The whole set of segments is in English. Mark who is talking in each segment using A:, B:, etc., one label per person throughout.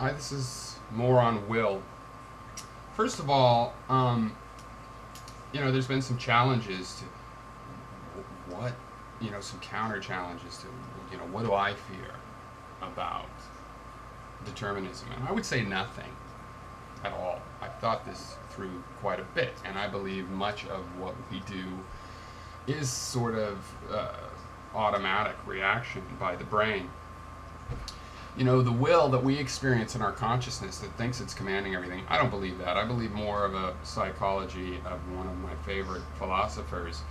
A: Hi, this is more on will. First of all, there's been some challenges to what, some counter challenges to, what do I fear about determinism? And I would say nothing at all. I've thought this through quite a bit, and I believe much of what we do is sort of automatic reaction by the brain. The will that we experience in our consciousness that thinks it's commanding everything, I don't believe that. I believe more of a psychology of one of my favorite philosophers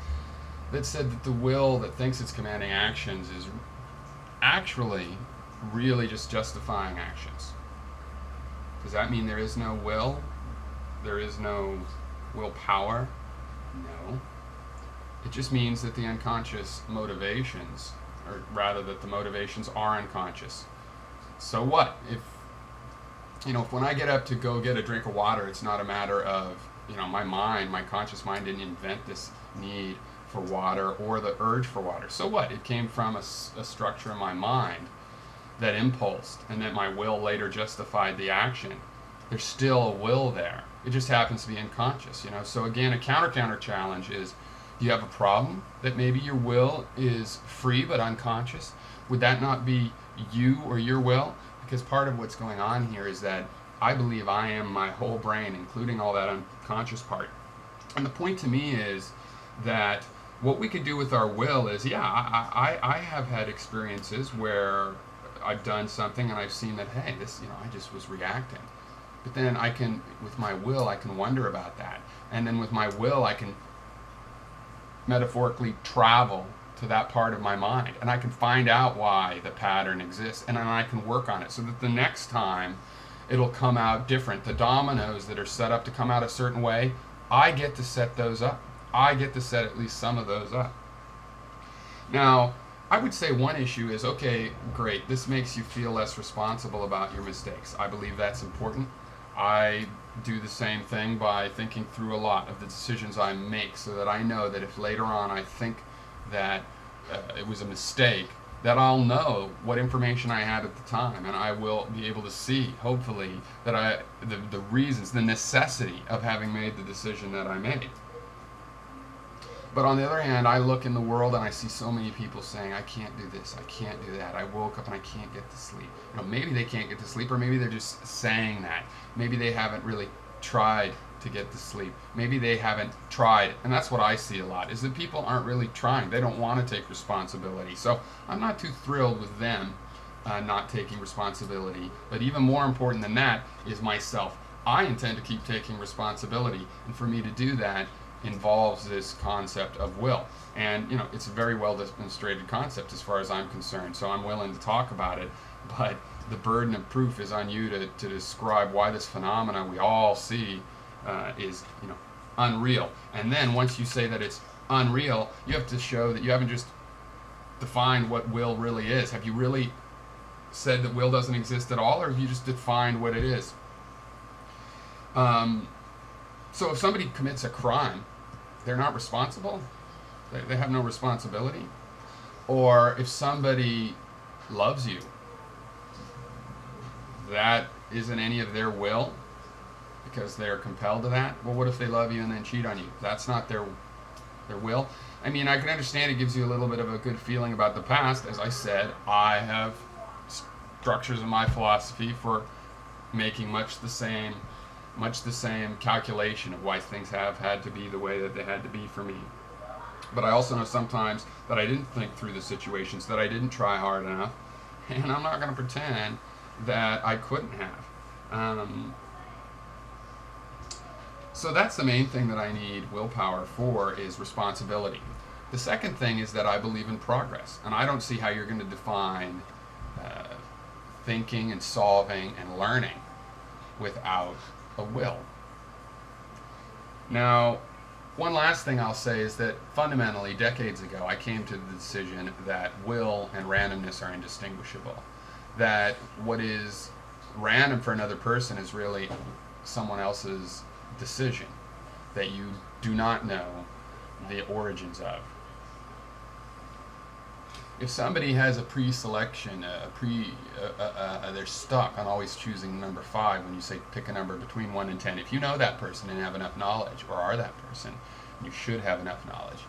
A: that said that the will that thinks it's commanding actions is actually really just justifying actions. Does that mean there is no will? There is no willpower? No. It just means that the unconscious motivations, or rather that the motivations are unconscious. So what? If when I get up to go get a drink of water, it's not a matter of, my conscious mind didn't invent this need for water or the urge for water. So what? It came from a structure in my mind that impulsed, and that my will later justified the action. There's still a will there. It just happens to be unconscious, So again, a counter challenge is, do you have a problem that maybe your will is free but unconscious? Would that not be you or your will? Because part of what's going on here is that I believe I am my whole brain, including all that unconscious part. And the point to me is that what we could do with our will is, I have had experiences where I've done something and I've seen that, hey, this, I just was reacting. But then with my will, I can wonder about that. And then with my will, I can metaphorically travel to that part of my mind, and I can find out why the pattern exists, and then I can work on it so that the next time it'll come out different. The dominoes that are set up to come out a certain way, I get to set those up. I get to set at least some of those up. Now, I would say one issue is, okay, great, this makes you feel less responsible about your mistakes. I believe that's important. I do the same thing by thinking through a lot of the decisions I make, so that I know that if later on I think that it was a mistake, that I'll know what information I had at the time, and I will be able to see, hopefully, that the reasons, the necessity of having made the decision that I made. But on the other hand, I look in the world and I see so many people saying, I can't do this, I can't do that, I woke up and I can't get to sleep. Maybe they can't get to sleep, or maybe they're just saying that. Maybe they haven't really tried to get to sleep. Maybe they haven't tried, and that's what I see a lot, is that people aren't really trying. They don't want to take responsibility. So I'm not too thrilled with them not taking responsibility. But even more important than that is myself. I intend to keep taking responsibility, and for me to do that involves this concept of will. And it's a very well demonstrated concept as far as I'm concerned, so I'm willing to talk about it, but the burden of proof is on you to describe why this phenomena we all see is unreal. And then once you say that it's unreal, you have to show that you haven't just defined what will really is. Have you really said that will doesn't exist at all, or have you just defined what it is? So if somebody commits a crime, they're not responsible? They have no responsibility? Or if somebody loves you, that isn't any of their will because they're compelled to that? Well, what if they love you and then cheat on you? That's not their will? I mean, I can understand it gives you a little bit of a good feeling about the past. As I said, I have structures in my philosophy for making much the same calculation of why things have had to be the way that they had to be for me. But I also know sometimes that I didn't think through the situations, that I didn't try hard enough, and I'm not going to pretend that I couldn't have. So that's the main thing that I need willpower for, is responsibility. The second thing is that I believe in progress, and I don't see how you're going to define thinking and solving and learning without a will. Now, one last thing I'll say is that fundamentally, decades ago, I came to the decision that will and randomness are indistinguishable. That what is random for another person is really someone else's decision that you do not know the origins of. if somebody has a pre-selection, they're stuck on always choosing number 5 when you say pick a number between 1 and 10. If you know that person and have enough knowledge, or are that person, you should have enough knowledge,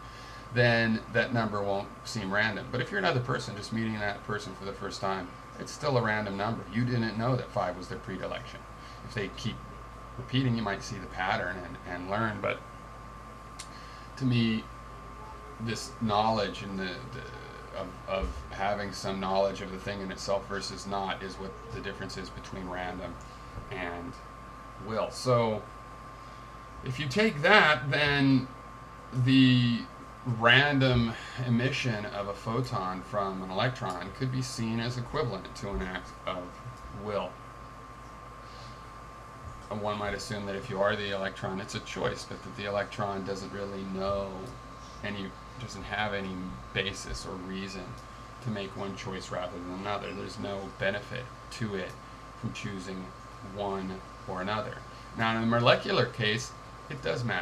A: then that number won't seem random. But if you're another person just meeting that person for the first time, it's still a random number. You didn't know that 5 was their predilection. If they keep repeating, you might see the pattern and learn. But to me, this knowledge and of having some knowledge of the thing in itself versus not is what the difference is between random and will. So if you take that, then the random emission of a photon from an electron could be seen as equivalent to an act of will. And one might assume that if you are the electron, it's a choice, but that the electron doesn't really doesn't have any basis or reason to make one choice rather than another. There's no benefit to it from choosing one or another. Now, in the molecular case, it does matter.